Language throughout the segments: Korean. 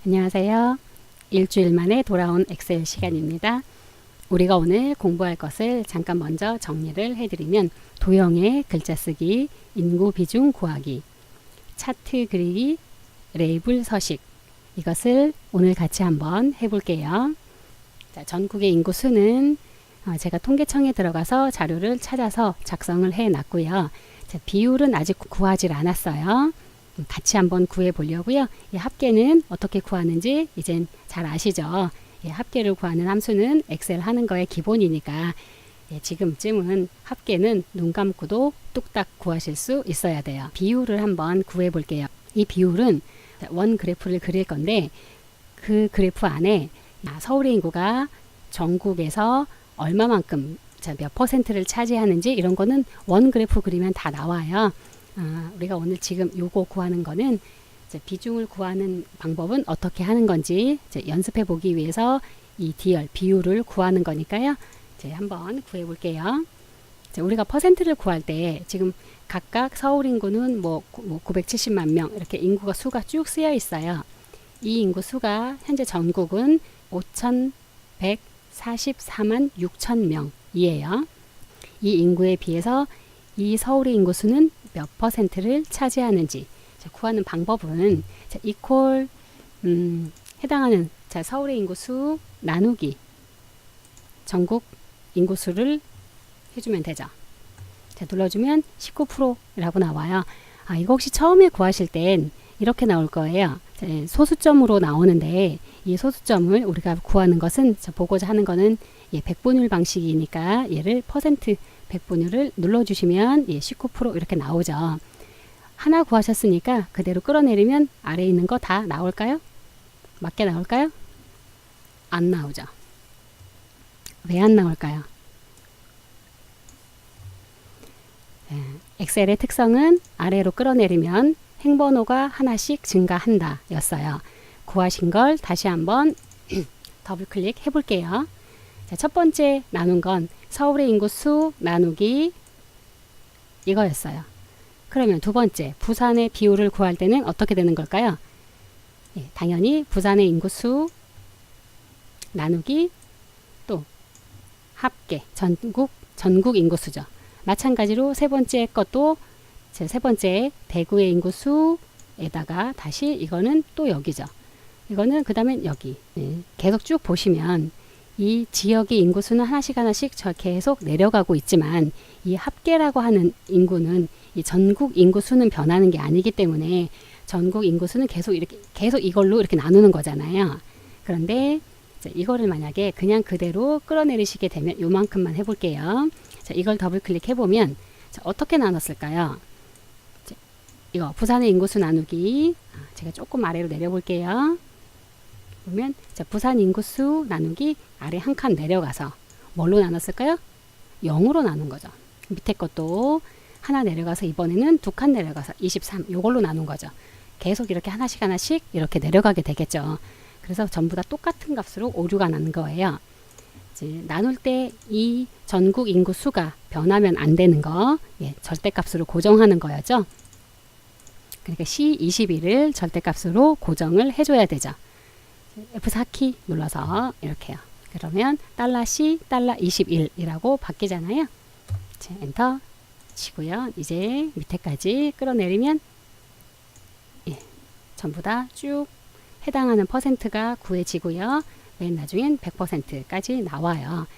안녕하세요. 일주일 만에 돌아온 엑셀 시간입니다. 우리가 오늘 공부할 것을 잠깐 먼저 정리를 해드리면 도형의 글자 쓰기, 인구 비중 구하기, 차트 그리기, 레이블 서식, 이것을 오늘 같이 한번 해볼게요. 자, 전국의 인구 수는 제가 통계청에 들어가서 자료를 찾아서 작성을 해 놨고요. 자, 비율은 아직 구하지 않았어요. 같이 한번 구해 보려고요. 이 합계는 어떻게 구하는지 이젠 잘 아시죠? 예, 합계를 구하는 함수는 엑셀 하는 거의 기본이니까 지금쯤은 합계는 눈 감고도 뚝딱 구하실 수 있어야 돼요. 비율을 한번 구해 볼게요. 이 비율은 원 그래프를 그릴 건데 그 그래프 안에 서울의 인구가 전국에서 얼마만큼 몇 퍼센트를 차지하는지 이런 거는 원 그래프 그리면 다 나와요. 우리가 오늘 지금 요거 구하는 거는 비중을 구하는 방법은 어떻게 하는 건지 연습해 보기 위해서 이 디얼 비율을 구하는 거니까요. 한번 구해 볼게요. 우리가 퍼센트를 구할 때 지금 각각 서울 인구는 뭐 970만 명 이렇게 인구가 수가 쭉 쓰여 있어요. 이 인구 수가 현재 전국은 5,144만 6천 명이에요. 이 인구에 비해서 이 서울의 인구 수는 몇 퍼센트를 차지하는지 구하는 방법은 이퀄 해당하는 서울의 인구 수 나누기 전국 인구 수를 해주면 되죠. 눌러주면 19%라고 나와요. 이거 혹시 처음에 구하실 땐 이렇게 나올 거예요. 소수점으로 나오는데 이 소수점을 우리가 구하는 것은 보고자 하는 거는 백분율 방식이니까 얘를 퍼센트 백분율을 눌러주시면 19% 이렇게 나오죠. 하나 구하셨으니까 그대로 끌어내리면 아래에 있는 거 다 나올까요? 맞게 나올까요? 안 나오죠. 왜 안 나올까요? 엑셀의 특성은 아래로 끌어내리면 행번호가 하나씩 증가한다 였어요. 구하신 걸 다시 한번 더블 클릭 해볼게요. 첫 번째 나눈 건 서울의 인구 수 나누기 이거였어요. 그러면 두 번째 부산의 비율을 구할 때는 어떻게 되는 걸까요? 당연히 부산의 인구 수 나누기 또 합계 전국 인구 수죠. 마찬가지로 세 번째 것도 세 번째 대구의 인구 수에다가 다시 이거는 또 여기죠. 이거는 그 다음에 여기 계속 쭉 보시면 이 지역의 인구수는 하나씩 계속 내려가고 있지만 이 합계라고 하는 인구는 이 전국 인구수는 변하는 게 아니기 때문에 전국 인구수는 계속 이걸로 이렇게 나누는 거잖아요. 그런데 이거를 만약에 그냥 그대로 끌어내리시게 되면 요만큼만 해볼게요. 이걸 더블 클릭해 보면 어떻게 나눴을까요? 이거 부산의 인구수 나누기 제가 조금 아래로 내려볼게요. 보면 부산 인구수 나누기 아래 한 칸 내려가서 뭘로 나눴을까요? 0으로 나눈 거죠. 밑에 것도 하나 내려가서 이번에는 두 칸 내려가서 23 요걸로 나눈 거죠. 계속 이렇게 하나씩 이렇게 내려가게 되겠죠. 그래서 전부 다 똑같은 값으로 오류가 나는 거예요. 나눌 때 이 전국 인구 수가 변하면 안 되는 거 절대값으로 고정하는 거였죠. 그러니까 C21을 절대값으로 고정을 해줘야 되죠. F4키 눌러서 이렇게요. 그러면 $C $21이라고 바뀌잖아요. 엔터 치고요. 이제 밑에까지 끌어내리면 전부 다 쭉 해당하는 퍼센트가 구해지고요. 맨 나중엔 100%까지 나와요.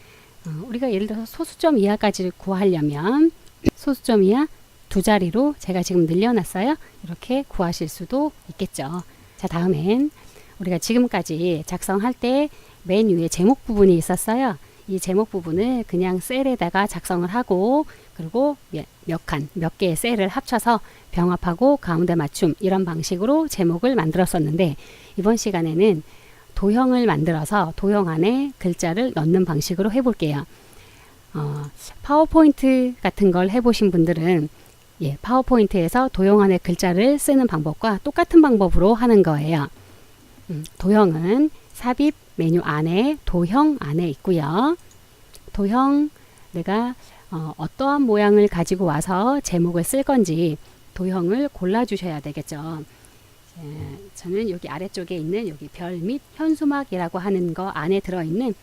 우리가 예를 들어서 소수점 이하까지 구하려면 소수점 이하 두 자리로 제가 지금 늘려놨어요. 이렇게 구하실 수도 있겠죠. 자, 다음엔 우리가 지금까지 작성할 때 맨 위에 제목 부분이 있었어요. 이 제목 부분을 그냥 셀에다가 작성을 하고 그리고 몇 개의 셀을 합쳐서 병합하고 가운데 맞춤 이런 방식으로 제목을 만들었었는데 이번 시간에는 도형을 만들어서 도형 안에 글자를 넣는 방식으로 해볼게요. 파워포인트 같은 걸 해보신 분들은 파워포인트에서 도형 안에 글자를 쓰는 방법과 똑같은 방법으로 하는 거예요. 도형은 삽입 메뉴 안에 도형 안에 있고요. 도형 내가 어떠한 모양을 가지고 와서 제목을 쓸 건지 도형을 골라 주셔야 되겠죠. 저는 여기 아래쪽에 있는 여기 별 및 현수막이라고 하는 거 안에 들어있는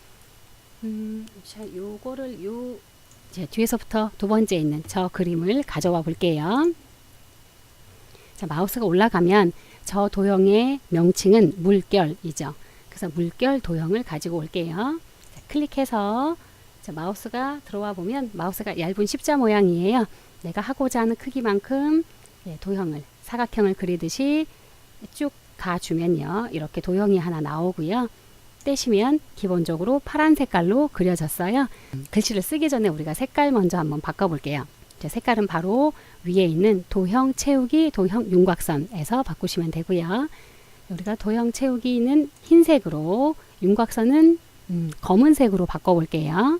자, 요거를 제 뒤에서부터 두 번째 있는 저 그림을 가져와 볼게요. 자, 마우스가 올라가면 저 도형의 명칭은 물결이죠. 그래서 물결 도형을 가지고 올게요. 자, 클릭해서 자, 마우스가 들어와 보면 마우스가 얇은 십자 모양이에요. 내가 하고자 하는 크기만큼 도형을 사각형을 그리듯이 쭉 가주면요. 이렇게 도형이 하나 나오고요. 떼시면 기본적으로 파란 색깔로 그려졌어요. 글씨를 쓰기 전에 우리가 색깔 먼저 한번 바꿔볼게요. 색깔은 바로 위에 있는 도형 채우기, 도형 윤곽선에서 바꾸시면 되고요. 우리가 도형 채우기는 흰색으로, 윤곽선은 검은색으로 바꿔볼게요.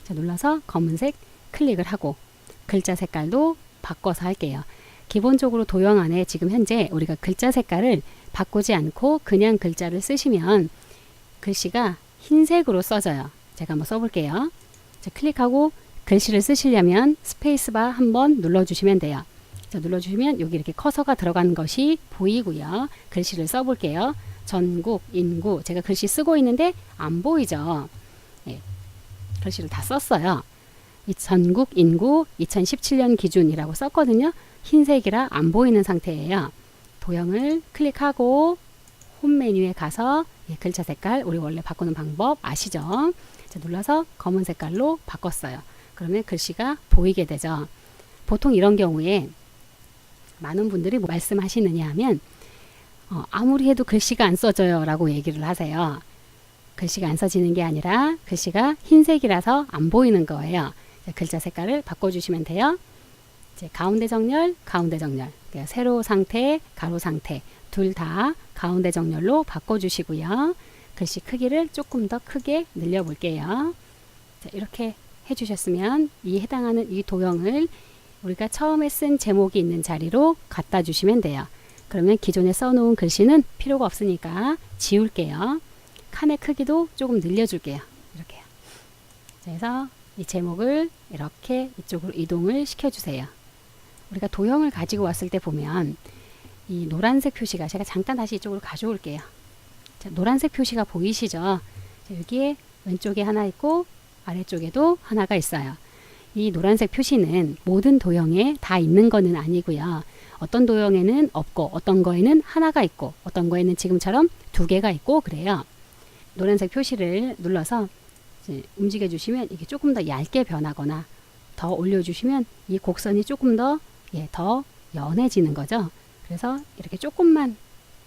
자, 눌러서 검은색 클릭을 하고 글자 색깔도 바꿔서 할게요. 기본적으로 도형 안에 지금 현재 우리가 글자 색깔을 바꾸지 않고 그냥 글자를 쓰시면 글씨가 흰색으로 써져요. 제가 한번 써볼게요. 자, 클릭하고 글씨를 쓰시려면 스페이스바 한번 눌러주시면 돼요. 자, 눌러주시면 여기 이렇게 커서가 들어간 것이 보이고요. 글씨를 써볼게요. 전국, 인구. 제가 글씨 쓰고 있는데 안 보이죠? 예, 글씨를 다 썼어요. 이 전국 인구 2017년 기준이라고 썼거든요. 흰색이라 안 보이는 상태예요. 도형을 클릭하고 홈 메뉴에 가서 글자 색깔 우리 원래 바꾸는 방법 아시죠? 자, 눌러서 검은 색깔로 바꿨어요. 그러면 글씨가 보이게 되죠. 보통 이런 경우에 많은 분들이 뭐 말씀하시느냐 하면 아무리 해도 글씨가 안 써져요 라고 얘기를 하세요. 글씨가 안 써지는 게 아니라 글씨가 흰색이라서 안 보이는 거예요. 자, 글자 색깔을 바꿔주시면 돼요. 이제 가운데 정렬, 가운데 정렬, 세로 상태, 가로 상태 둘 다 가운데 정렬로 바꿔주시고요. 글씨 크기를 조금 더 크게 늘려볼게요. 자, 이렇게 해주셨으면 이 해당하는 이 도형을 우리가 처음에 쓴 제목이 있는 자리로 갖다 주시면 돼요. 그러면 기존에 써놓은 글씨는 필요가 없으니까 지울게요. 칸의 크기도 조금 늘려줄게요. 이렇게요. 그래서 이 제목을 이렇게 이쪽으로 이동을 시켜주세요. 우리가 도형을 가지고 왔을 때 보면 이 노란색 표시가 제가 잠깐 다시 이쪽으로 가져올게요. 자, 노란색 표시가 보이시죠? 자, 여기에 왼쪽에 하나 있고 아래쪽에도 하나가 있어요. 이 노란색 표시는 모든 도형에 다 있는 거는 아니고요. 어떤 도형에는 없고 어떤 거에는 하나가 있고 어떤 거에는 지금처럼 두 개가 있고 그래요. 노란색 표시를 눌러서 움직여 주시면 이게 조금 더 얇게 변하거나 더 올려주시면 이 곡선이 조금 더 연해지는 거죠. 그래서 이렇게 조금만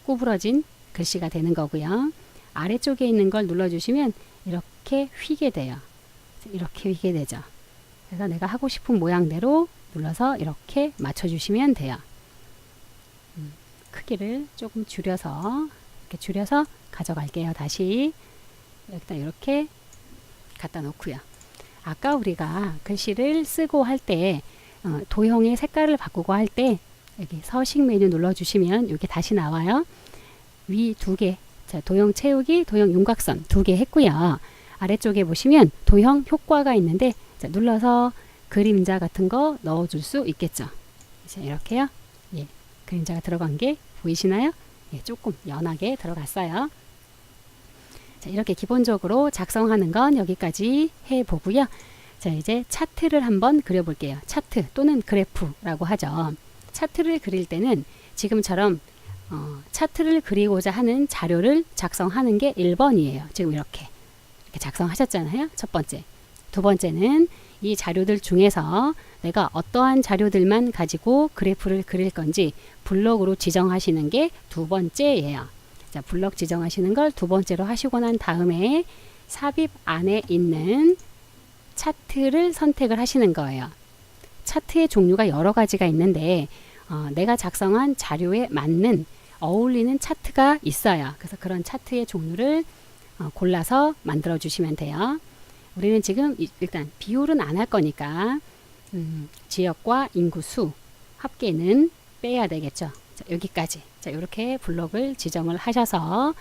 구부러진 글씨가 되는 거고요. 아래쪽에 있는 걸 눌러주시면 이렇게 휘게 돼요. 이렇게 휘게 되죠. 그래서 내가 하고 싶은 모양대로 눌러서 이렇게 맞춰주시면 돼요. 크기를 조금 줄여서 이렇게 줄여서 가져갈게요. 다시 여기다 이렇게 갖다 놓고요. 아까 우리가 글씨를 쓰고 할 때 도형의 색깔을 바꾸고 할 때 여기 서식 메뉴 눌러주시면 이게 다시 나와요. 위 두 개, 자, 도형 채우기, 도형 윤곽선 두 개 했고요. 아래쪽에 보시면 도형 효과가 있는데 자, 눌러서 그림자 같은 거 넣어줄 수 있겠죠. 자, 이렇게요. 예, 그림자가 들어간 게 보이시나요? 예, 조금 연하게 들어갔어요. 자, 이렇게 기본적으로 작성하는 건 여기까지 해보고요. 자, 이제 차트를 한번 그려볼게요. 차트 또는 그래프라고 하죠. 차트를 그릴 때는 지금처럼 차트를 그리고자 하는 자료를 작성하는 게 1번이에요. 지금 이렇게 작성하셨잖아요. 첫 번째. 두 번째는 이 자료들 중에서 내가 어떠한 자료들만 가지고 그래프를 그릴 건지 블럭으로 지정하시는 게 두 번째예요. 자, 블럭 지정하시는 걸 두 번째로 하시고 난 다음에 삽입 안에 있는 차트를 선택을 하시는 거예요. 차트의 종류가 여러 가지가 있는데 내가 작성한 자료에 맞는 어울리는 차트가 있어요. 그래서 그런 차트의 종류를 골라서 만들어 주시면 돼요. 우리는 지금 일단 비율은 안 할 거니까 지역과 인구수 합계는 빼야 되겠죠. 자, 여기까지. 자, 이렇게 블록을 지정을 하셔서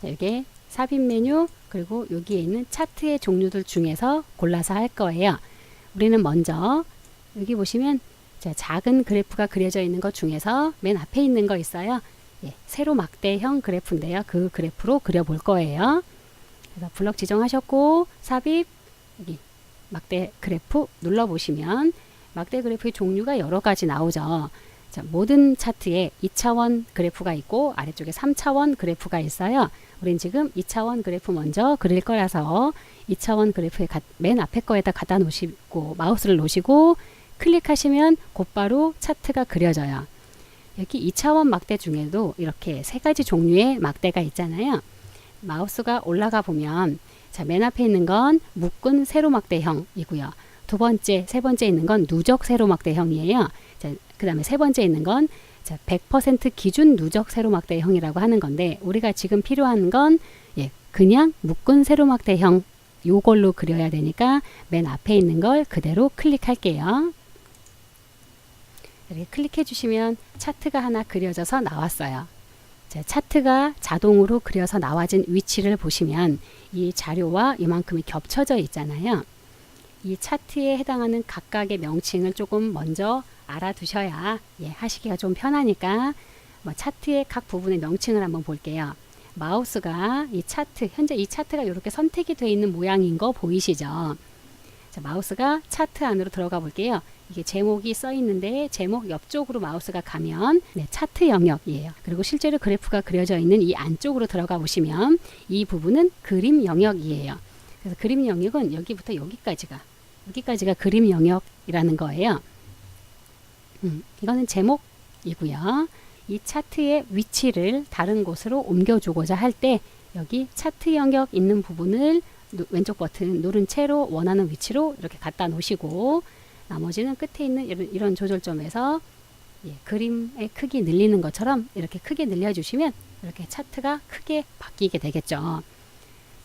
자, 여기에 삽입 메뉴 그리고 여기에 있는 차트의 종류들 중에서 골라서 할 거예요. 우리는 먼저 여기 보시면 자, 작은 그래프가 그려져 있는 것 중에서 맨 앞에 있는 거 있어요. 예, 세로 막대형 그래프인데요. 그 그래프로 그려볼 거예요. 그래서 블럭 지정하셨고 삽입 여기 막대 그래프 눌러보시면 막대 그래프의 종류가 여러 가지 나오죠. 자, 모든 차트에 2차원 그래프가 있고 아래쪽에 3차원 그래프가 있어요. 우린 지금 2차원 그래프 먼저 그릴 거라서 2차원 그래프의 맨 앞에 거에다 갖다 놓으시고 마우스를 놓으시고 클릭하시면 곧바로 차트가 그려져요. 여기 2차원 막대 중에도 이렇게 세 가지 종류의 막대가 있잖아요. 마우스가 올라가 보면 자, 맨 앞에 있는 건 묶은 세로막대형이고요. 두 번째, 세 번째 있는 건 누적 세로막대형이에요. 그 다음에 세 번째 있는 건 100% 기준 누적 세로막대형이라고 하는 건데 우리가 지금 필요한 건 그냥 묶은 세로막대형 요걸로 그려야 되니까 맨 앞에 있는 걸 그대로 클릭할게요. 이렇게 클릭해 주시면 차트가 하나 그려져서 나왔어요. 자, 차트가 자동으로 그려서 나와진 위치를 보시면 이 자료와 이만큼이 겹쳐져 있잖아요. 이 차트에 해당하는 각각의 명칭을 조금 먼저 알아두셔야 하시기가 좀 편하니까 차트의 각 부분의 명칭을 한번 볼게요. 마우스가 이 차트, 현재 이 차트가 이렇게 선택이 되어 있는 모양인 거 보이시죠? 자, 마우스가 차트 안으로 들어가 볼게요. 이게 제목이 써 있는데 제목 옆쪽으로 마우스가 가면 차트 영역이에요. 그리고 실제로 그래프가 그려져 있는 이 안쪽으로 들어가 보시면 이 부분은 그림 영역이에요. 그래서 그림 영역은 여기부터 여기까지가 그림 영역이라는 거예요. 이거는 제목이고요. 이 차트의 위치를 다른 곳으로 옮겨주고자 할 때 여기 차트 영역 있는 부분을 왼쪽 버튼 누른 채로 원하는 위치로 이렇게 갖다 놓으시고 나머지는 끝에 있는 이런 조절점에서 그림의 크기 늘리는 것처럼 이렇게 크게 늘려주시면 이렇게 차트가 크게 바뀌게 되겠죠.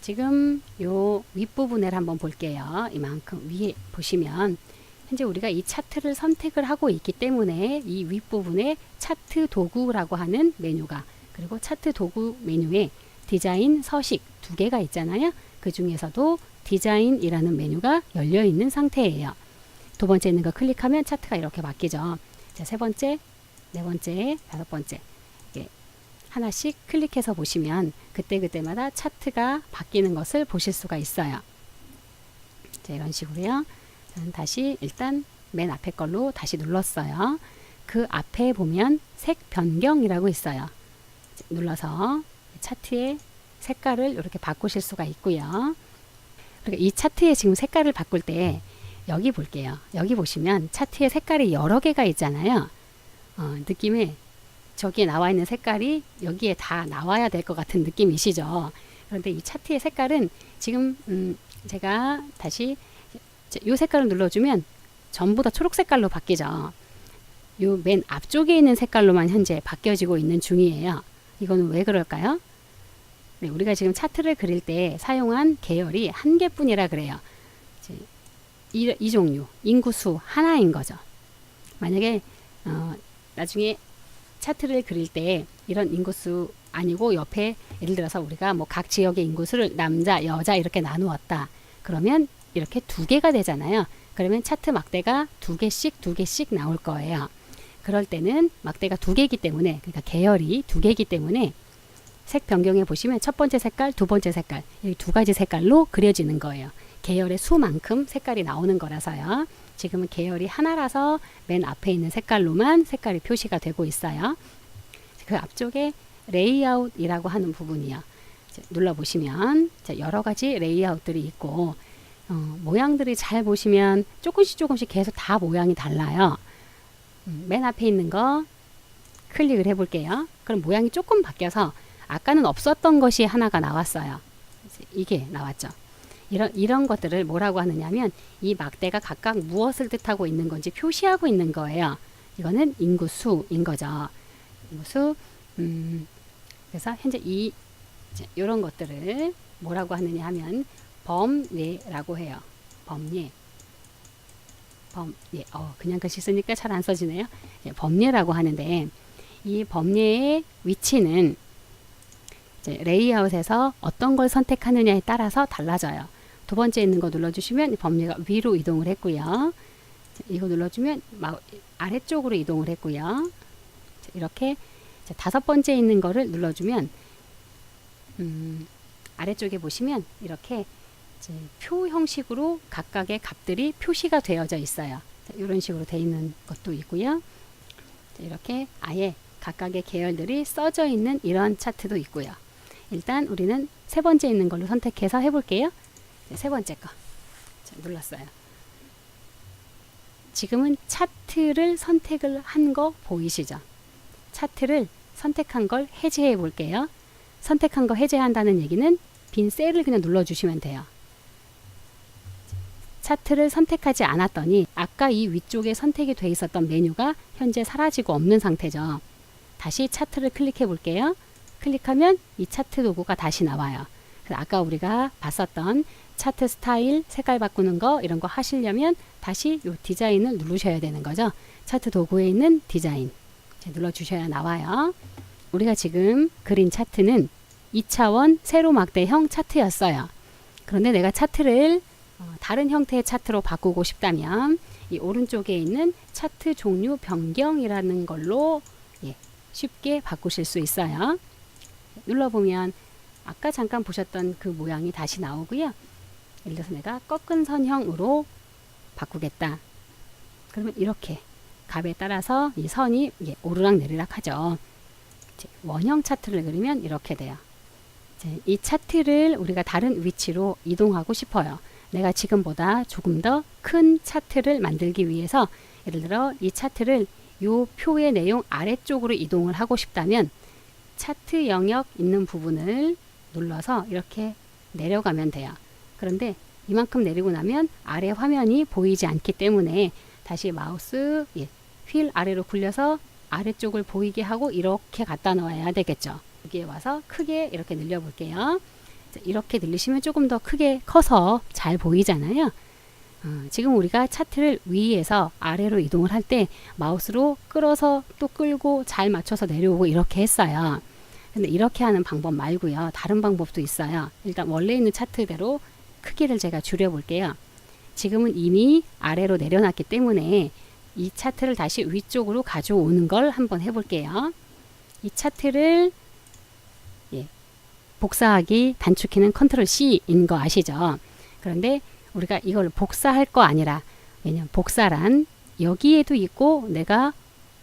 지금 요 윗부분을 한번 볼게요. 이만큼 위에 보시면 현재 우리가 이 차트를 선택을 하고 있기 때문에 이 윗부분에 차트 도구라고 하는 메뉴가 그리고 차트 도구 메뉴에 디자인 서식 두 개가 있잖아요. 그 중에서도 디자인이라는 메뉴가 열려 있는 상태예요. 두 번째 있는 거 클릭하면 차트가 이렇게 바뀌죠. 자, 세 번째, 네 번째, 다섯 번째 하나씩 클릭해서 보시면 그때그때마다 차트가 바뀌는 것을 보실 수가 있어요. 자, 이런 식으로요. 저는 다시 일단 맨 앞에 걸로 다시 눌렀어요. 그 앞에 보면 색 변경이라고 있어요. 눌러서 차트의 색깔을 이렇게 바꾸실 수가 있고요. 그리고 이 차트의 지금 색깔을 바꿀 때 여기 볼게요. 여기 보시면 차트의 색깔이 여러 개가 있잖아요. 느낌에 저기에 나와 있는 색깔이 여기에 다 나와야 될 것 같은 느낌이시죠. 그런데 이 차트의 색깔은 지금 제가 다시 이 색깔을 눌러주면 전부 다 초록 색깔로 바뀌죠. 요 맨 앞쪽에 있는 색깔로만 현재 바뀌어지고 있는 중이에요. 이거는 왜 그럴까요? 네, 우리가 지금 차트를 그릴 때 사용한 계열이 한 개뿐이라 그래요. 이 종류 인구수 하나인 거죠. 만약에 나중에 차트를 그릴 때 이런 인구수 아니고 옆에 예를 들어서 우리가 뭐 각 지역의 인구수를 남자, 여자 이렇게 나누었다. 그러면 이렇게 두 개가 되잖아요. 그러면 차트 막대가 두 개씩 나올 거예요. 그럴 때는 막대가 두 개이기 때문에 그러니까 계열이 두 개이기 때문에 색 변경해 보시면 첫 번째 색깔, 두 번째 색깔 이 두 가지 색깔로 그려지는 거예요. 계열의 수만큼 색깔이 나오는 거라서요. 지금은 계열이 하나라서 맨 앞에 있는 색깔로만 색깔이 표시가 되고 있어요. 그 앞쪽에 레이아웃이라고 하는 부분이요. 눌러보시면 여러 가지 레이아웃들이 있고 모양들이 잘 보시면 조금씩 계속 다 모양이 달라요. 맨 앞에 있는 거 클릭을 해볼게요. 그럼 모양이 조금 바뀌어서 아까는 없었던 것이 하나가 나왔어요. 이게 나왔죠. 이런 것들을 뭐라고 하느냐면 이 막대가 각각 무엇을 뜻하고 있는 건지 표시하고 있는 거예요. 이거는 인구수인 거죠. 인구수. 그래서 현재 이런 것들을 뭐라고 하느냐 하면 범례라고 해요. 범례. 그냥 글씨 쓰니까 잘 안 써지네요. 범례라고 하는데 이 범례의 위치는 레이아웃에서 어떤 걸 선택하느냐에 따라서 달라져요. 두 번째 있는 거 눌러주시면 범례가 위로 이동을 했고요. 이거 눌러주면 아래쪽으로 이동을 했고요. 자, 이렇게 다섯 번째 있는 거를 눌러주면 아래쪽에 보시면 이렇게 표 형식으로 각각의 값들이 표시가 되어져 있어요. 자, 이런 식으로 되어 있는 것도 있고요. 자, 이렇게 아예 각각의 계열들이 써져 있는 이런 차트도 있고요. 일단 우리는 세 번째 있는 걸로 선택해서 해볼게요. 네, 세 번째 거. 자, 눌렀어요. 지금은 차트를 선택을 한 거 보이시죠? 차트를 선택한 걸 해제해 볼게요. 선택한 거 해제한다는 얘기는 빈 셀을 그냥 눌러주시면 돼요. 차트를 선택하지 않았더니 아까 이 위쪽에 선택이 돼 있었던 메뉴가 현재 사라지고 없는 상태죠. 다시 차트를 클릭해 볼게요. 클릭하면 이 차트 도구가 다시 나와요. 아까 우리가 봤었던 차트 스타일, 색깔 바꾸는 거 이런 거 하시려면 다시 이 디자인을 누르셔야 되는 거죠. 차트 도구에 있는 디자인 눌러주셔야 나와요. 우리가 지금 그린 차트는 2차원 세로막대형 차트였어요. 그런데 내가 차트를 다른 형태의 차트로 바꾸고 싶다면 이 오른쪽에 있는 차트 종류 변경이라는 걸로 쉽게 바꾸실 수 있어요. 눌러보면 아까 잠깐 보셨던 그 모양이 다시 나오고요. 예를 들어서 내가 꺾은 선형으로 바꾸겠다. 그러면 이렇게 값에 따라서 이 선이 오르락 내리락 하죠. 원형 차트를 그리면 이렇게 돼요. 이 차트를 우리가 다른 위치로 이동하고 싶어요. 내가 지금보다 조금 더 큰 차트를 만들기 위해서 예를 들어 이 차트를 이 표의 내용 아래쪽으로 이동을 하고 싶다면 차트 영역 있는 부분을 눌러서 이렇게 내려가면 돼요. 그런데 이만큼 내리고 나면 아래 화면이 보이지 않기 때문에 다시 마우스 휠 아래로 굴려서 아래쪽을 보이게 하고 이렇게 갖다 놓아야 되겠죠. 여기에 와서 크게 이렇게 늘려 볼게요. 이렇게 늘리시면 조금 더 크게 커서 잘 보이잖아요. 지금 우리가 차트를 위에서 아래로 이동을 할 때 마우스로 끌어서 또 끌고 잘 맞춰서 내려오고 이렇게 했어요. 근데 이렇게 하는 방법 말고요. 다른 방법도 있어요. 일단 원래 있는 차트대로 크기를 제가 줄여 볼게요. 지금은 이미 아래로 내려놨기 때문에 이 차트를 다시 위쪽으로 가져오는 걸 한번 해볼게요. 이 차트를 복사하기 단축키는 컨트롤 C인 거 아시죠? 그런데 우리가 이걸 복사할 거 아니라 왜냐면 복사란 여기에도 있고 내가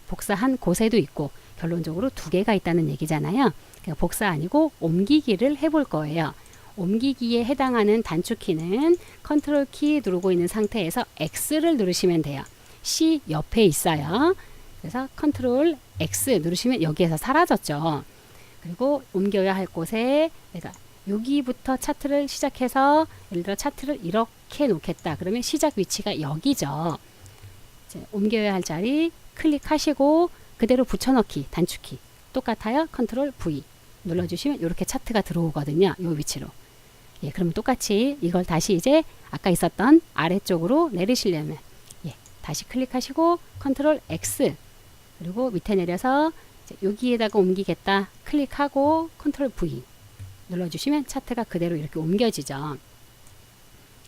복사한 곳에도 있고 결론적으로 두 개가 있다는 얘기잖아요. 그러니까 복사 아니고 옮기기를 해볼 거예요. 옮기기에 해당하는 단축키는 컨트롤 키 누르고 있는 상태에서 X를 누르시면 돼요. C 옆에 있어요. 그래서 컨트롤 X 누르시면 여기에서 사라졌죠. 그리고 옮겨야 할 곳에 내가 여기부터 차트를 시작해서 예를 들어 차트를 이렇게 놓겠다. 그러면 시작 위치가 여기죠. 이제 옮겨야 할 자리 클릭하시고 그대로 붙여넣기 단축키 똑같아요. 컨트롤 V 눌러주시면 이렇게 차트가 들어오거든요. 이 위치로. 그럼 똑같이 이걸 다시 이제 아까 있었던 아래쪽으로 내리시려면 다시 클릭하시고 컨트롤 X 그리고 밑에 내려서 여기에다가 옮기겠다 클릭하고 컨트롤 V 눌러주시면 차트가 그대로 이렇게 옮겨지죠.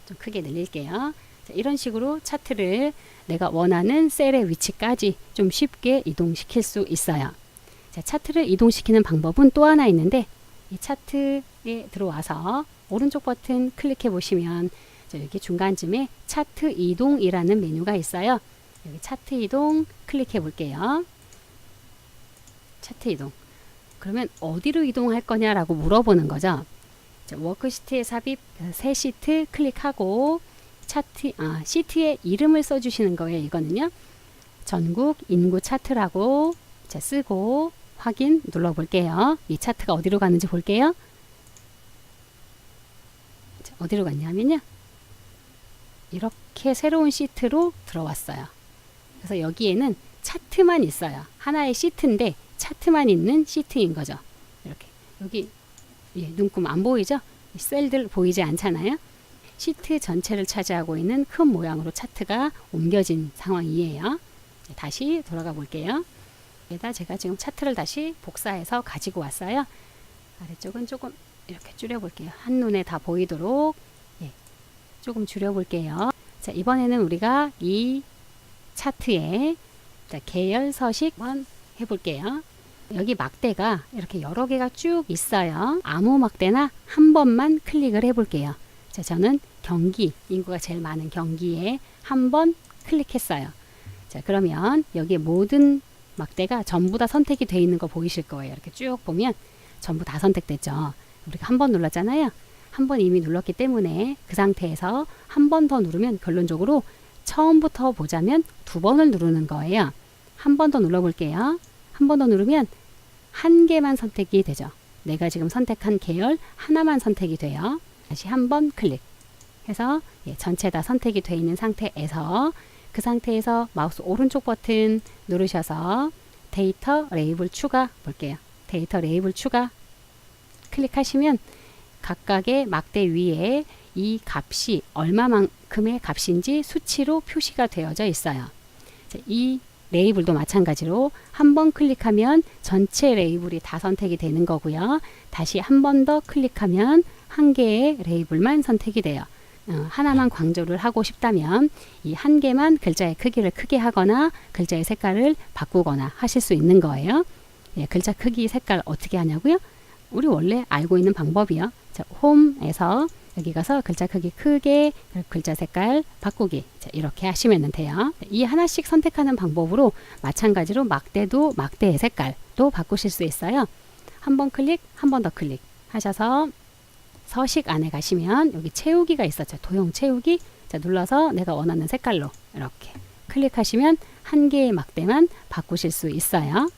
좀 크게 늘릴게요. 자, 이런 식으로 차트를 내가 원하는 셀의 위치까지 좀 쉽게 이동시킬 수 있어요. 자, 차트를 이동시키는 방법은 또 하나 있는데 이 차트에 들어와서 오른쪽 버튼 클릭해 보시면 여기 중간쯤에 차트 이동이라는 메뉴가 있어요. 여기 차트 이동 클릭해 볼게요. 차트 이동. 그러면 어디로 이동할 거냐라고 물어보는 거죠. 워크시트에 삽입 새 시트 클릭하고 시트에 이름을 써주시는 거예요. 이거는요. 전국 인구 차트라고 쓰고 확인 눌러볼게요. 이 차트가 어디로 가는지 볼게요. 어디로 갔냐면요. 이렇게 새로운 시트로 들어왔어요. 그래서 여기에는 차트만 있어요. 하나의 시트인데 차트만 있는 시트인 거죠. 이렇게 여기 눈금 안 보이죠? 셀들 보이지 않잖아요. 시트 전체를 차지하고 있는 큰 모양으로 차트가 옮겨진 상황이에요. 다시 돌아가 볼게요. 여기다 제가 지금 차트를 다시 복사해서 가지고 왔어요. 아래쪽은 조금 이렇게 줄여 볼게요. 한눈에 다 보이도록 조금 줄여 볼게요. 자, 이번에는 우리가 이 차트에 자, 계열 서식 한번 해볼게요. 여기 막대가 이렇게 여러 개가 쭉 있어요. 아무 막대나 한 번만 클릭을 해볼게요. 자, 저는 경기, 인구가 제일 많은 경기에 한 번 클릭했어요. 자, 그러면 여기 모든 막대가 전부 다 선택이 되어 있는 거 보이실 거예요. 이렇게 쭉 보면 전부 다 선택됐죠. 우리가 한 번 눌렀잖아요. 한 번 이미 눌렀기 때문에 그 상태에서 한 번 더 누르면 결론적으로 처음부터 보자면 두 번을 누르는 거예요. 한 번 더 눌러볼게요. 한 번 더 누르면 한 개만 선택이 되죠. 내가 지금 선택한 계열 하나만 선택이 돼요. 다시 한 번 클릭해서 전체 다 선택이 되어 있는 상태에서 그 상태에서 마우스 오른쪽 버튼 누르셔서 데이터 레이블 추가 볼게요. 데이터 레이블 추가 클릭하시면 각각의 막대 위에 이 값이 얼마만큼의 값인지 수치로 표시가 되어져 있어요. 이 레이블도 마찬가지로 한 번 클릭하면 전체 레이블이 다 선택이 되는 거고요. 다시 한 번 더 클릭하면 한 개의 레이블만 선택이 돼요. 하나만 강조를 하고 싶다면 이 한 개만 글자의 크기를 크게 하거나 글자의 색깔을 바꾸거나 하실 수 있는 거예요. 예, 글자 크기 색깔 어떻게 하냐고요? 우리 원래 알고 있는 방법이요. 자, 홈에서 여기 가서 글자 크기 크게 글자 색깔 바꾸기 자, 이렇게 하시면 돼요. 이 하나씩 선택하는 방법으로 마찬가지로 막대도 막대의 색깔도 바꾸실 수 있어요. 한 번 클릭, 한 번 더 클릭 하셔서 서식 안에 가시면 여기 채우기가 있었죠. 도형 채우기 자, 눌러서 내가 원하는 색깔로 이렇게 클릭하시면 한 개의 막대만 바꾸실 수 있어요.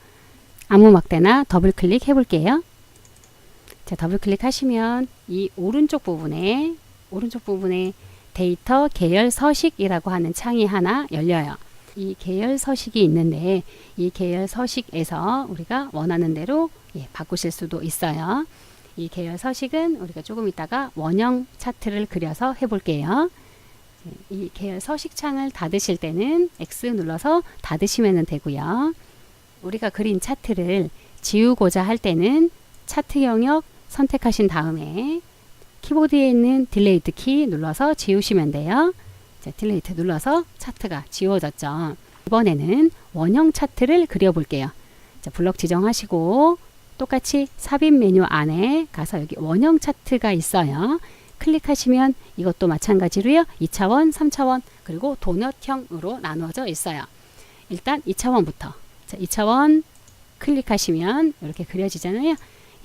아무 막대나 더블 클릭 해볼게요. 자, 더블 클릭하시면 이 오른쪽 부분에 데이터 계열 서식이라고 하는 창이 하나 열려요. 이 계열 서식이 있는데 이 계열 서식에서 우리가 원하는 대로 바꾸실 수도 있어요. 이 계열 서식은 우리가 조금 이따가 원형 차트를 그려서 해볼게요. 이 계열 서식 창을 닫으실 때는 X 눌러서 닫으시면 되고요. 우리가 그린 차트를 지우고자 할 때는 차트 영역 선택하신 다음에 키보드에 있는 딜레이트 키 눌러서 지우시면 돼요. 자, 딜레이트 눌러서 차트가 지워졌죠. 이번에는 원형 차트를 그려볼게요. 자, 블럭 지정하시고 똑같이 삽입 메뉴 안에 가서 여기 원형 차트가 있어요. 클릭하시면 이것도 마찬가지로요. 2차원, 3차원 그리고 도넛형으로 나누어져 있어요. 일단 2차원부터 자, 2차원 클릭하시면 이렇게 그려지잖아요.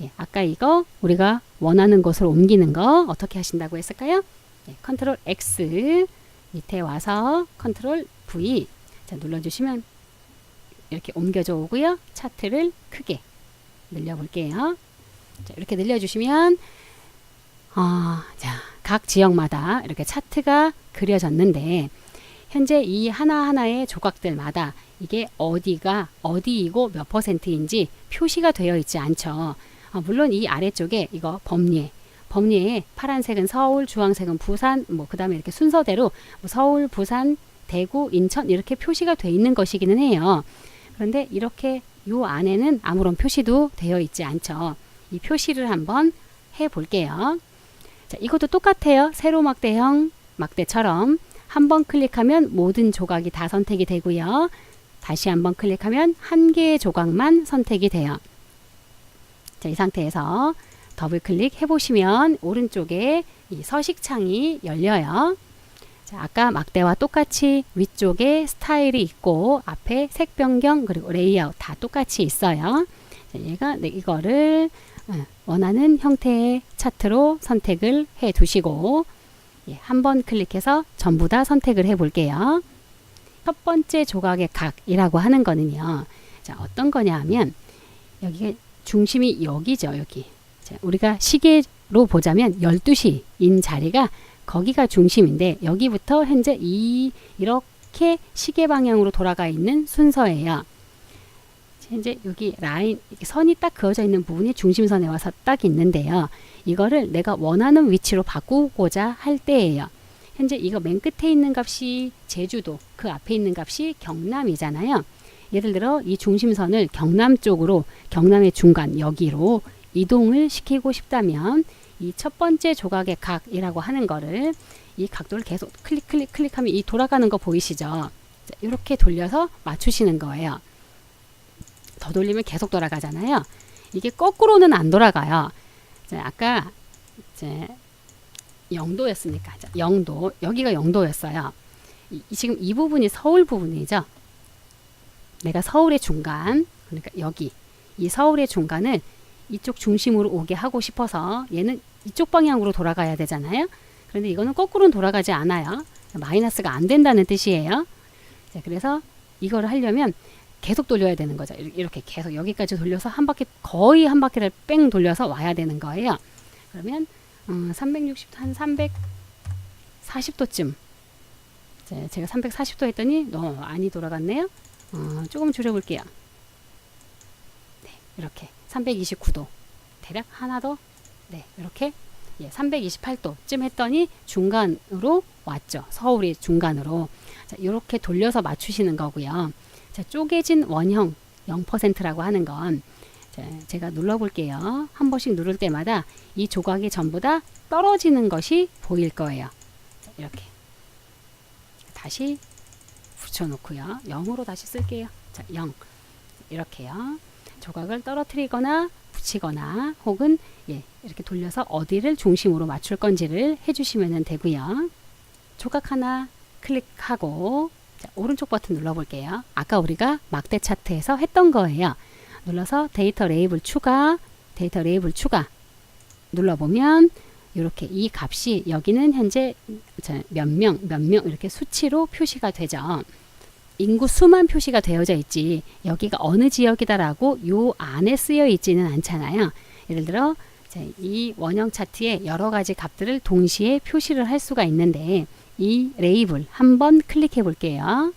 예, 아까 이거 우리가 원하는 곳을 옮기는 거 어떻게 하신다고 했을까요? 예, 컨트롤 X 밑에 와서 컨트롤 V 자, 눌러주시면 이렇게 옮겨져 오고요. 차트를 크게 늘려볼게요. 자, 이렇게 늘려주시면 자, 각 지역마다 이렇게 차트가 그려졌는데 현재 이 하나하나의 조각들마다 이게 어디이고 몇 %인지 표시가 되어 있지 않죠. 물론 이 아래쪽에 이거 범위에 파란색은 서울, 주황색은 부산, 그 다음에 이렇게 순서대로 서울, 부산, 대구, 인천 이렇게 표시가 되어 있는 것이기는 해요. 그런데 이렇게 요 안에는 아무런 표시도 되어 있지 않죠. 이 표시를 한번 해 볼게요. 자, 이것도 똑같아요. 세로 막대형 막대처럼 한번 클릭하면 모든 조각이 다 선택이 되고요. 다시 한번 클릭하면 한 개의 조각만 선택이 돼요. 자, 이 상태에서 더블 클릭 해보시면 오른쪽에 이 서식창이 열려요. 자, 아까 막대와 똑같이 위쪽에 스타일이 있고 앞에 색 변경 그리고 레이아웃 다 똑같이 있어요. 자, 이거를 원하는 형태의 차트로 선택을 해 두시고 한번 클릭해서 전부 다 선택을 해 볼게요. 첫 번째 조각의 각이라고 하는 거는요. 자, 어떤 거냐 하면 여기 중심이 여기죠. 여기. 자, 우리가 시계로 보자면 12시인 자리가 거기가 중심인데 여기부터 현재 이렇게 시계 방향으로 돌아가 있는 순서예요. 현재 여기 라인 선이 딱 그어져 있는 부분이 중심선에 와서 딱 있는데요. 이거를 내가 원하는 위치로 바꾸고자 할 때예요. 현재 이거 맨 끝에 있는 값이 제주도, 그 앞에 있는 값이 경남이잖아요. 예를 들어 이 중심선을 경남 쪽으로, 경남의 중간 여기로 이동을 시키고 싶다면 이 첫 번째 조각의 각이라고 하는 거를 이 각도를 계속 클릭하면 이 돌아가는 거 보이시죠? 자, 이렇게 돌려서 맞추시는 거예요. 더 돌리면 계속 돌아가잖아요. 이게 거꾸로는 안 돌아가요. 자, 아까 이제 0도였으니까 0도, 여기가 0도였어요. 지금 이 부분이 서울 부분이죠. 내가 서울의 중간, 그러니까 여기 이 서울의 중간을 이쪽 중심으로 오게 하고 싶어서 얘는 이쪽 방향으로 돌아가야 되잖아요. 그런데 이거는 거꾸로는 돌아가지 않아요. 마이너스가 안 된다는 뜻이에요. 자, 그래서 이거를 하려면 계속 돌려야 되는 거죠. 이렇게 계속 여기까지 돌려서 한 바퀴, 거의 한 바퀴를 뺑 돌려서 와야 되는 거예요. 그러면 360, 한 340도쯤. 제가 340도 했더니 너무 많이 돌아갔네요. 조금 줄여볼게요. 네, 이렇게 329도. 대략 하나 더. 네, 이렇게 328도쯤 했더니 중간으로 왔죠. 서울이 중간으로. 자, 이렇게 돌려서 맞추시는 거고요. 자, 쪼개진 원형 0%라고 하는 건 제가 눌러볼게요. 한 번씩 누를 때마다 이 조각이 전부 다 떨어지는 것이 보일 거예요. 자, 이렇게 다시 붙여놓고요. 0으로 다시 쓸게요. 자, 0 이렇게요. 조각을 떨어뜨리거나 붙이거나 혹은 이렇게 돌려서 어디를 중심으로 맞출 건지를 해주시면 되고요. 조각 하나 클릭하고 자, 오른쪽 버튼 눌러볼게요. 아까 우리가 막대 차트에서 했던 거예요. 눌러서 데이터 레이블 추가, 데이터 레이블 추가 눌러보면 이렇게 이 값이 여기는 현재 몇 명 이렇게 수치로 표시가 되죠. 인구 수만 표시가 되어져 있지 여기가 어느 지역이다라고 요 안에 쓰여 있지는 않잖아요. 예를 들어 이 원형 차트에 여러 가지 값들을 동시에 표시를 할 수가 있는데 이 레이블 한번 클릭해 볼게요.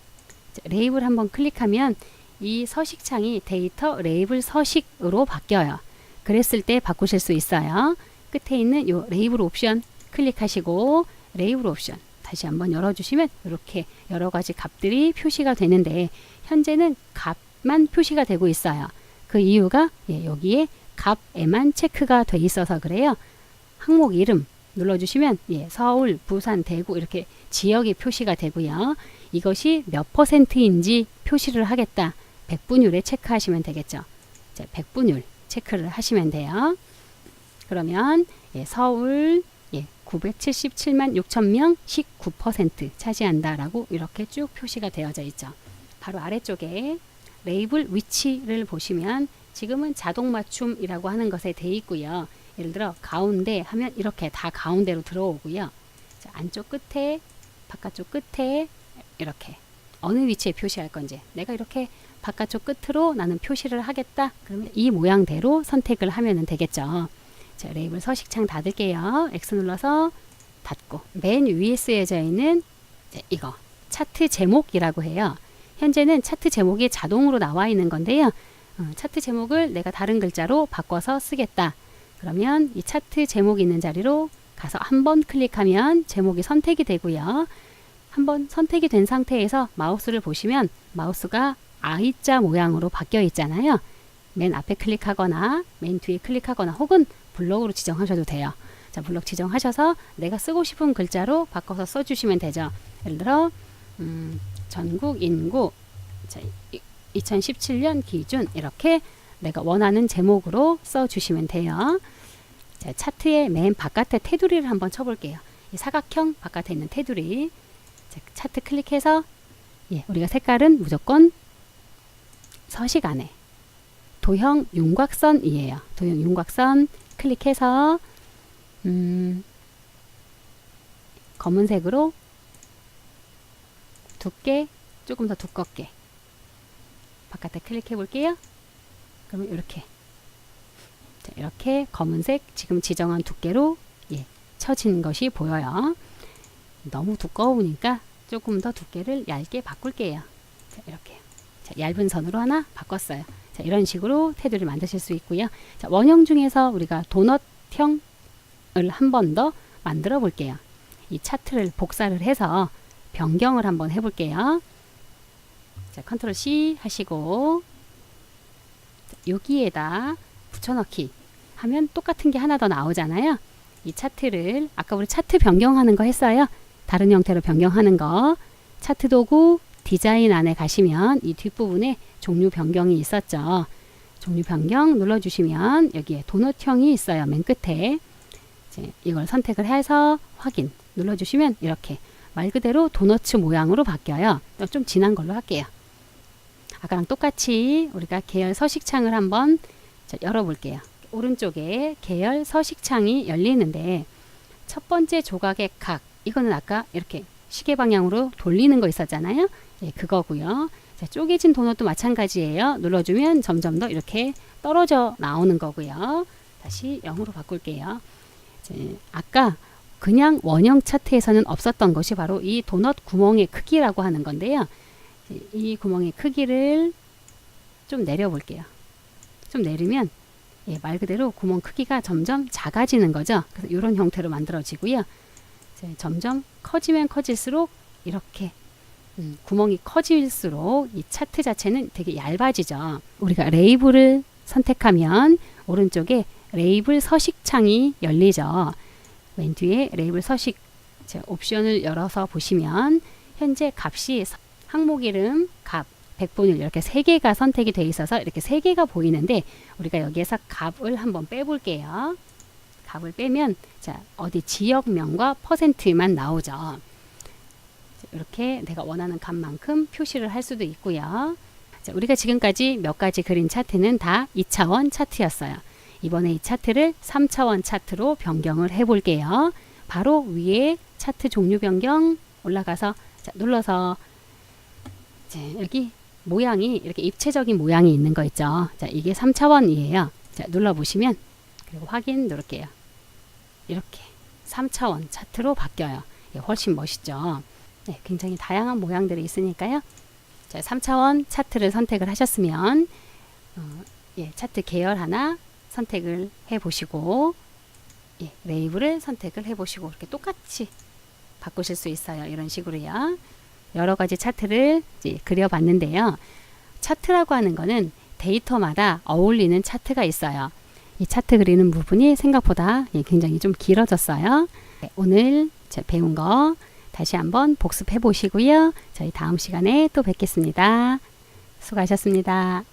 레이블 한번 클릭하면 이 서식창이 데이터 레이블 서식으로 바뀌어요. 그랬을 때 바꾸실 수 있어요. 끝에 있는 요 레이블 옵션 클릭하시고 레이블 옵션 다시 한번 열어주시면 이렇게 여러 가지 값들이 표시가 되는데 현재는 값만 표시가 되고 있어요. 그 이유가 여기에 값에만 체크가 돼 있어서 그래요. 항목 이름 눌러주시면 서울, 부산, 대구 이렇게 지역이 표시가 되고요. 이것이 몇 %인지 표시를 하겠다. 백분율에 체크하시면 되겠죠. 자, 백분율 체크를 하시면 돼요. 그러면 서울 977만 6천 명 19% 차지한다라고 이렇게 쭉 표시가 되어져 있죠. 바로 아래쪽에 레이블 위치를 보시면 지금은 자동 맞춤이라고 하는 것에 돼 있고요. 예를 들어 가운데 하면 이렇게 다 가운데로 들어오고요. 자, 안쪽 끝에 바깥쪽 끝에 이렇게 어느 위치에 표시할 건지 내가 이렇게 바깥쪽 끝으로 나는 표시를 하겠다. 그러면 이 모양대로 선택을 하면 되겠죠. 자, 레이블 서식창 닫을게요. X 눌러서 닫고 맨 위에 쓰여져 있는 이거 차트 제목이라고 해요. 현재는 차트 제목이 자동으로 나와 있는 건데요. 차트 제목을 내가 다른 글자로 바꿔서 쓰겠다. 그러면 이 차트 제목이 있는 자리로 가서 한번 클릭하면 제목이 선택이 되고요. 한번 선택이 된 상태에서 마우스를 보시면 마우스가 I자 모양으로 바뀌어 있잖아요. 맨 앞에 클릭하거나 맨 뒤에 클릭하거나 혹은 블록으로 지정하셔도 돼요. 자, 블록 지정하셔서 내가 쓰고 싶은 글자로 바꿔서 써주시면 되죠. 예를 들어 전국 인구 2017년 기준 이렇게 내가 원하는 제목으로 써주시면 돼요. 자, 차트의 맨 바깥에 테두리를 한번 쳐볼게요. 이 사각형 바깥에 있는 테두리 자, 차트 클릭해서 우리가 색깔은 무조건 서식 안에 도형 윤곽선이에요. 도형 윤곽선 클릭해서 검은색으로 두께 조금 더 두껍게 바깥에 클릭해 볼게요. 그러면 이렇게 자, 이렇게 검은색 지금 지정한 두께로 쳐진 것이 보여요. 너무 두꺼우니까 조금 더 두께를 얇게 바꿀게요. 자, 이렇게 자, 얇은 선으로 하나 바꿨어요. 자, 이런 식으로 테두리를 만드실 수 있고요. 자, 원형 중에서 우리가 도넛형을 한 번 더 만들어 볼게요. 이 차트를 복사를 해서 변경을 한번 해볼게요. 자, 컨트롤 C 하시고 자, 여기에다 붙여넣기 하면 똑같은 게 하나 더 나오잖아요. 이 차트를 아까 우리 차트 변경하는 거 했어요. 다른 형태로 변경하는 거 차트 도구 디자인 안에 가시면 이 뒷부분에 종류 변경이 있었죠. 종류 변경 눌러주시면 여기에 도넛형이 있어요. 맨 끝에. 이제 이걸 선택을 해서 확인 눌러주시면 이렇게 말 그대로 도너츠 모양으로 바뀌어요. 좀 진한 걸로 할게요. 아까랑 똑같이 우리가 계열 서식창을 한번 열어볼게요. 오른쪽에 계열 서식창이 열리는데 첫 번째 조각의 각, 이거는 아까 이렇게 시계 방향으로 돌리는 거 있었잖아요. 예, 그거고요. 자, 쪼개진 도넛도 마찬가지예요. 눌러주면 점점 더 이렇게 떨어져 나오는 거고요. 다시 0으로 바꿀게요. 이제 아까 그냥 원형 차트에서는 없었던 것이 바로 이 도넛 구멍의 크기라고 하는 건데요. 이 구멍의 크기를 좀 내려볼게요. 좀 내리면 예, 말 그대로 구멍 크기가 점점 작아지는 거죠. 그래서 이런 형태로 만들어지고요. 점점 커지면 커질수록 이렇게 구멍이 커질수록 이 차트 자체는 되게 얇아지죠. 우리가 레이블을 선택하면 오른쪽에 레이블 서식창이 열리죠. 맨 뒤에 레이블 서식 옵션을 열어서 보시면 현재 값이 항목 이름, 값, 백분율 이렇게 세 개가 선택이 되어 있어서 이렇게 세 개가 보이는데 우리가 여기에서 값을 한번 빼볼게요. 값을 빼면 자 어디 지역명과 퍼센트만 나오죠. 이렇게 내가 원하는 값만큼 표시를 할 수도 있고요. 자, 우리가 지금까지 몇 가지 그린 차트는 다 2차원 차트였어요. 이번에 이 차트를 3차원 차트로 변경을 해 볼게요. 바로 위에 차트 종류 변경 올라가서 자, 눌러서 여기 모양이 이렇게 입체적인 모양이 있는 거 있죠. 자, 이게 3차원이에요. 자, 눌러보시면 그리고 확인 누를게요. 이렇게 3차원 차트로 바뀌어요. 예, 훨씬 멋있죠. 네, 굉장히 다양한 모양들이 있으니까요. 자, 3차원 차트를 선택을 하셨으면 예, 차트 계열 하나 선택을 해 보시고 예, 레이블을 선택을 해 보시고 이렇게 똑같이 바꾸실 수 있어요. 이런 식으로요. 여러 가지 차트를 이제 그려봤는데요. 차트라고 하는 거는 데이터마다 어울리는 차트가 있어요. 이 차트 그리는 부분이 생각보다 예, 굉장히 좀 길어졌어요. 네, 오늘 배운 거 다시 한번 복습해 보시고요. 저희 다음 시간에 또 뵙겠습니다. 수고하셨습니다.